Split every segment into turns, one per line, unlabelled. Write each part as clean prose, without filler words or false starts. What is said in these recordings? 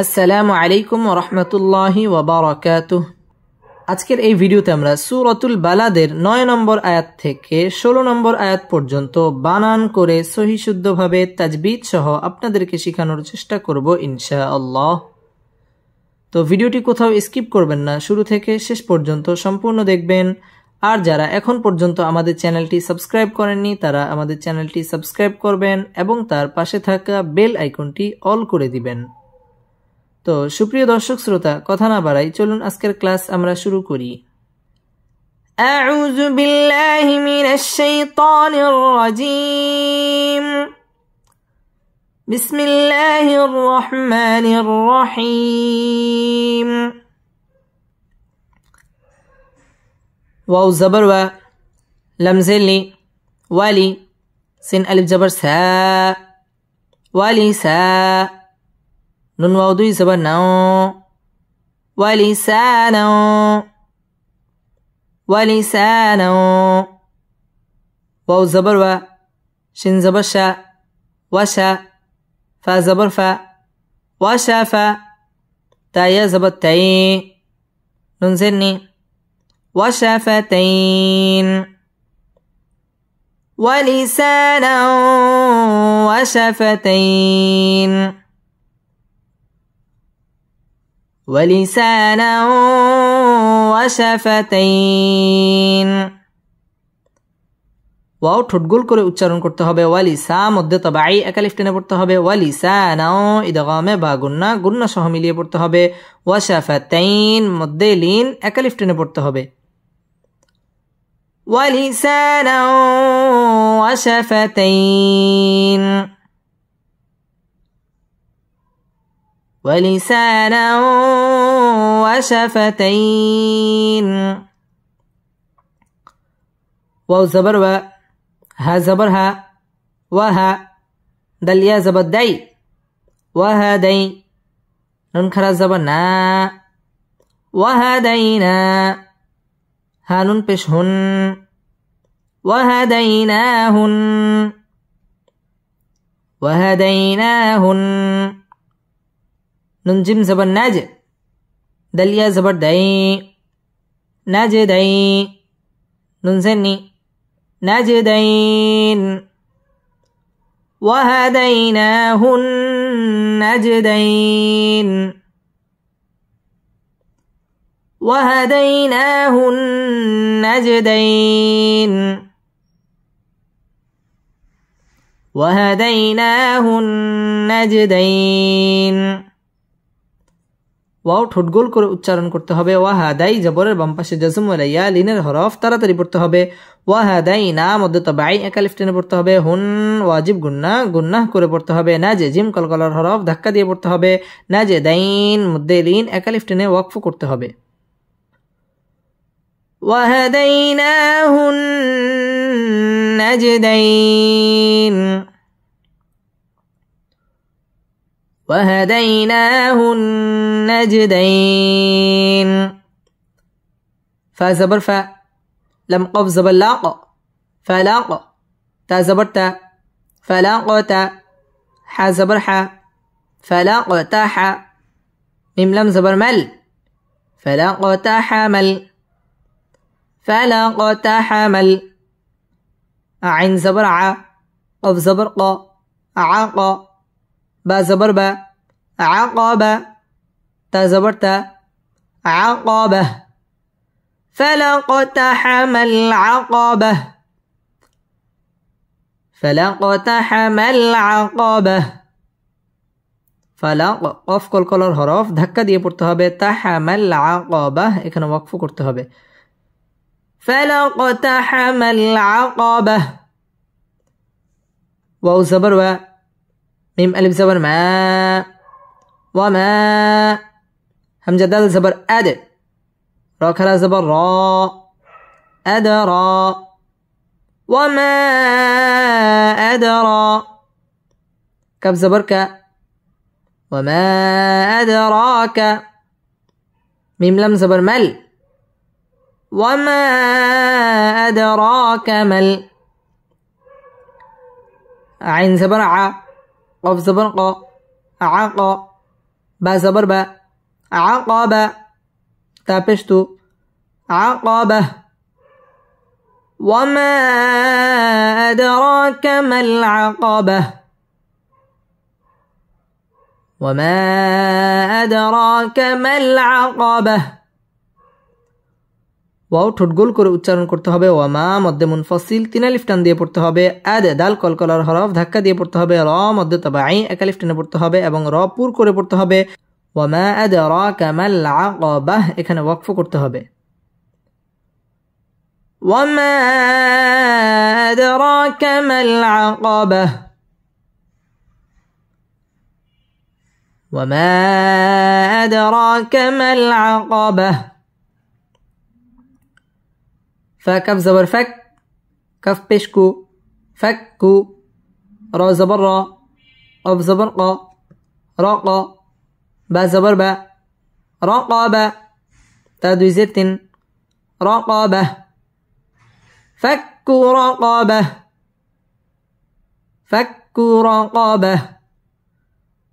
আসসালামু আলাইকুম ওয়া রাহমাতুল্লাহি ওয়া বারাকাতুহু। আজকের এই ভিডিওতে আমরা সূরাতুল বালাদের 9 নম্বর আয়াত থেকে 16 নম্বর আয়াত পর্যন্ত বানান করে সহিহ শুদ্ধভাবে তাজবিদ সহ আপনাদেরকে শেখানোর চেষ্টা করব ইনশাআল্লাহ। তো ভিডিওটি কোথাও স্কিপ করবেন না, শুরু থেকে শেষ পর্যন্ত সম্পূর্ণ দেখবেন। আর যারা এখন পর্যন্ত আমাদের চ্যানেলটি সাবস্ক্রাইব করেননি তারা আমাদের চ্যানেলটি সাবস্ক্রাইব করবেন এবং তার পাশে থাকা বেল আইকনটি অল করে দিবেন। তো সুপ্রিয় দর্শক শ্রোতা, কথা না বাড়াই, চলুন আজকের ক্লাস আমরা শুরু করি। আউযু বিল্লাহি মিনাশ শাইতানির রাজীম। বিসমিল্লাহির রহমানির রহিম। ওয়াও জবর ওয়া, লাম জেলি, ওয়ালি, সিন আলিফ জবর সা, ওয়ালি সা, নুন ওয়াও দুই জবর নাও, ওয়ালিসানাও, ওয়ালিসানাও। ওয়াও জবর ওয়া, শিন জবর শা, ওয়াশা, ফা জবর ফা, ওয়াশাফা, তা ইয়া জবর তাই, নুন জেরনি, ওয়াশাফাতাইন, ওয়ালিসানাও ওয়াশাফাতাইন, ولسانا وشفتين। ওয়াও ঠোঁট গোল করে উচ্চারণ করতে হবে। ওয়ালিসা মধ্যে তবাই একালিফ টেনে পড়তে হবে। ওয়ালিসানাও ইদগামে বা গুন্না, গুন্না সহ মিলিয়ে পড়তে হবে। ওয়াশাফাতাইন মধ্যে লিন একালিফ টেনে পড়তে হবে। ওয়ালিসানাও ওয়াশাফাতাইন, ولسانا وشفتين। واو زبر و، ها زبر ها، وها، دال يا زبر داي، وهدي، نون خرا زبر نا، وهدينا، ها نون پیش هن، وهديناهن، وهديناهن، নুন জিম জবর নাজ, দালিয়া জবর দাই, নাজ দাই, নুন জেনি, নাজ দাইন, ওয়াহাদাইনাহুন নাজদাইন, ওয়াহাদাইনাহুন নাজদাইন, ওয়াহাদাইনাহুন নাজদাইন। ওয়াও ঠোঁট গোল করে উচ্চারণ করতে হবে। ওয়াহাদাই জবরের বাম পাশে জজম ওয়ালা ইয়া লিনের হরফ তাড়াতাড়ি পড়তে হবে। ওয়াহাদাইনা মধ্যে তবাই একালিফ টেনে পড়তে হবে। হুন ওয়াজিব গুন্না, গুন্নাহ করে পড়তে হবে। নাজে জিম কলকলার হরফ ধাক্কা দিয়ে পড়তে হবে। নাজে দাইন মধ্যে লিন একালিফ টেনে ওয়াকফ করতে হবে। ওয়াহাদাইনাহুন নাজদাইন, وهديناه النجدين. فا زبر فا، لم قف زبر لاق، فلاق، تا زبر تا، فلاقت، حا زبر حا، فلاقت حا، ميم لم زبر مل، فلاقت حمل، فلاقت حمل، عين زبر ع، قف زبر ق، عاق، با زبر با، عقبة، تا زبر تا، عقبة، فلاقتحم العقبة، فلاقتحم العقبة। ফালাক কফ কলকলার হরফ ধাক্কা দিয়ে পড়তে হবে। তাহামাল আকাবাহ এখানে ওয়াকফ করতে হবে। ফালাকতাহামাল আকাবাহ। ওয়াও জবর ওয়া, মিম আলিফ জবর মা, ওয়ামা, হামজা দাল জবর আদ, রা খারা জবর রা, আদরা, ওয়ামা আদরা, কাফ জবর কা, ওয়ামা আদরাকা, মিম লাম জবর মাল, ওয়ামা আদরাকা মাল, আইন জবর আ، قف زبر ق، عق، با زبر با عقبة تا پشتو عقبة وما أدراك ما العقبة وما أدراك ما العقبة ওয়াও ঠোঁট গোল করে উচ্চারণ করতে হবে ওয়ামা মধ্যে মুনফাসিল তিন আলিফ টান দিয়ে পড়তে হবে আদ দাল কলকলার হরফ ধাক্কা দিয়ে পড়তে হবে র মধ্যে তাবাঈ এক আলিফ টানে পড়তে হবে এবং র পুর করে পড়তে হবে ওয়ামা আদরাকা মাল আকাবাহ এখানে ওয়াকফ করতে হবে ওয়ামা আদরাকা মাল আকাবাহ ওয়ামা আদরাকা মাল আকাবাহ فا كف زبر فك كف بشكو فكو را زبر را قف زبر قا راقا با زبر با راقابة تا دوي زيتن راقابة فكو راقابة فكو راقابة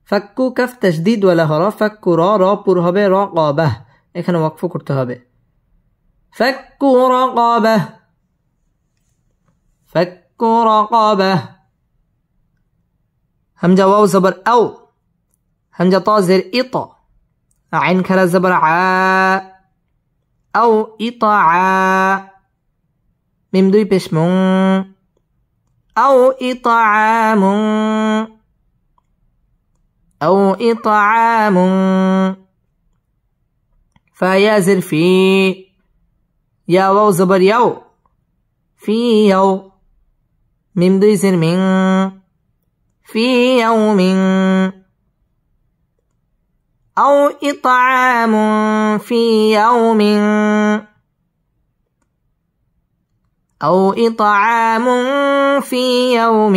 فكو كف تشديد ولا هرا فكو را پور হবে راقابة এখানে ওয়াকফ করতে হবে فك رقبة فك رقبة همجة واو زبر أو همجة طا زر إطا عين كلا زبر ع أو إطاع ميم دوي بشمون أو إطعام أو إطعام فيا زر في يا واو زبر يو في يو ميم دوي زر من في يوم أو إطعام في يوم أو إطعام في يوم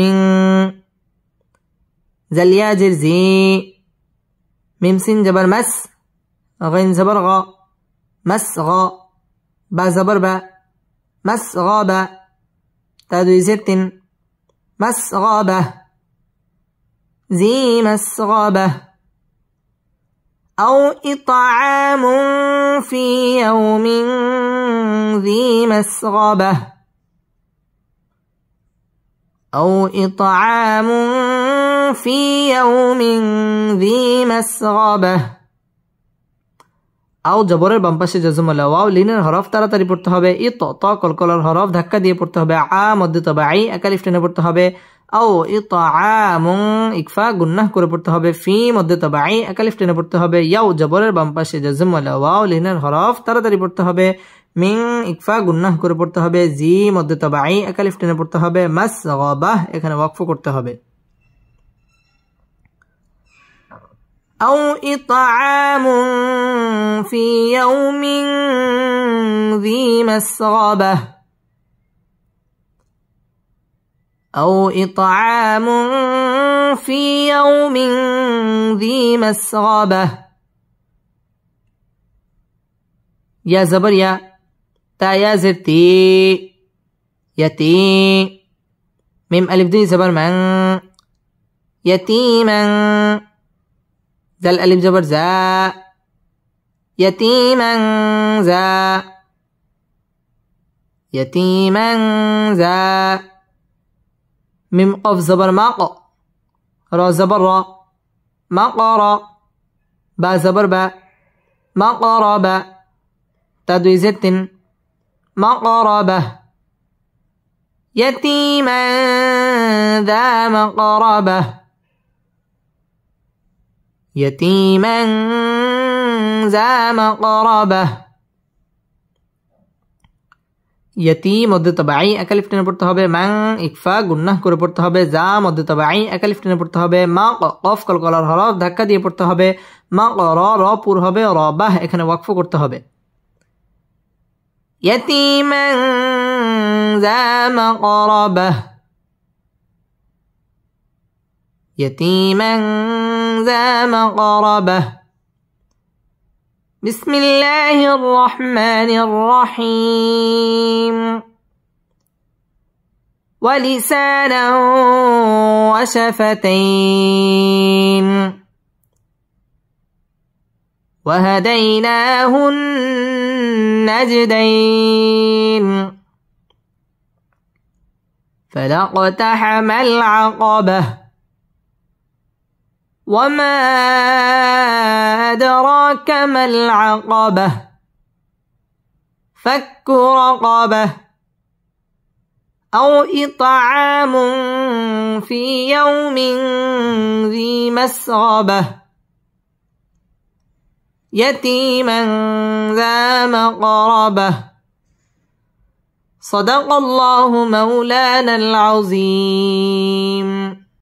زل يا جرزي ميم سين جبر مس غين زبر غا مس غا با زبر با مس غابة تا دوي زرتن مس غابة زي مس غابة أو إطعام في يوم ذي مسغبة أو إطعام في يوم ذي مسغبة আও জবরের বাম পাশে জজম ওয়ালা ওয়াও লিনের হরফ তাড়াতাড়ি পড়তে হবে ই ত ত কলকলার হরফ ধাক্কা দিয়ে পড়তে হবে আ মধ্যে তাবাঈ এক আলিফ টেনে পড়তে হবে আও ইতআমুন ইকফা গুন্নাহ করে পড়তে হবে ফি মধ্যে তাবাঈ এক আলিফ টেনে পড়তে হবে ইয়াও জবরের বাম পাশে জজম ওয়ালা ওয়াও লিনের হরফ তাড়াতাড়ি পড়তে হবে মিন ইকফা গুন্নাহ করে পড়তে হবে জি মধ্যে তাবাঈ এক আলিফ টেনে পড়তে হবে মাসগাবাহ এখানে ওয়াকফ করতে হবে أو إطعام في يوم ذي مسغبة أو إطعام في يوم ذي مسغبة يا زبر يا تا يا زرتي يتي ميم ألف دي زبر من يتيما زل ألف جبر زا يتيما زا يتيما زا ميم قف زبر ماق را زبر را مقرا با زبر با مقربا تدوي زت مقربة يتيما ذا مقربة يتيما ذا مقربة यतीम मध्य तबाई एक अलिफ टेने पढ़ते হবে মান ইকফা গুন্নাহ করে পড়তে হবে যা মধ্য তবাই এক আলিফ টেনে পড়তে হবে মা কফ কলকলার হরফ ধাক্কা দিয়ে পড়তে হবে মা র র পুর হবে রবাহ এখানে ওয়াকফ করতে হবে يتيما ذا مقربة يتيما ذا مقربة بسم الله الرحمن الرحيم ولسانا وشفتين وهديناه النجدين فلاقتحم العقبة وما أدراك ما العقبة فك رقبة أو إطعام في يوم ذي مسغبة يتيما ذا مقربة صدق الله مولانا العظيم.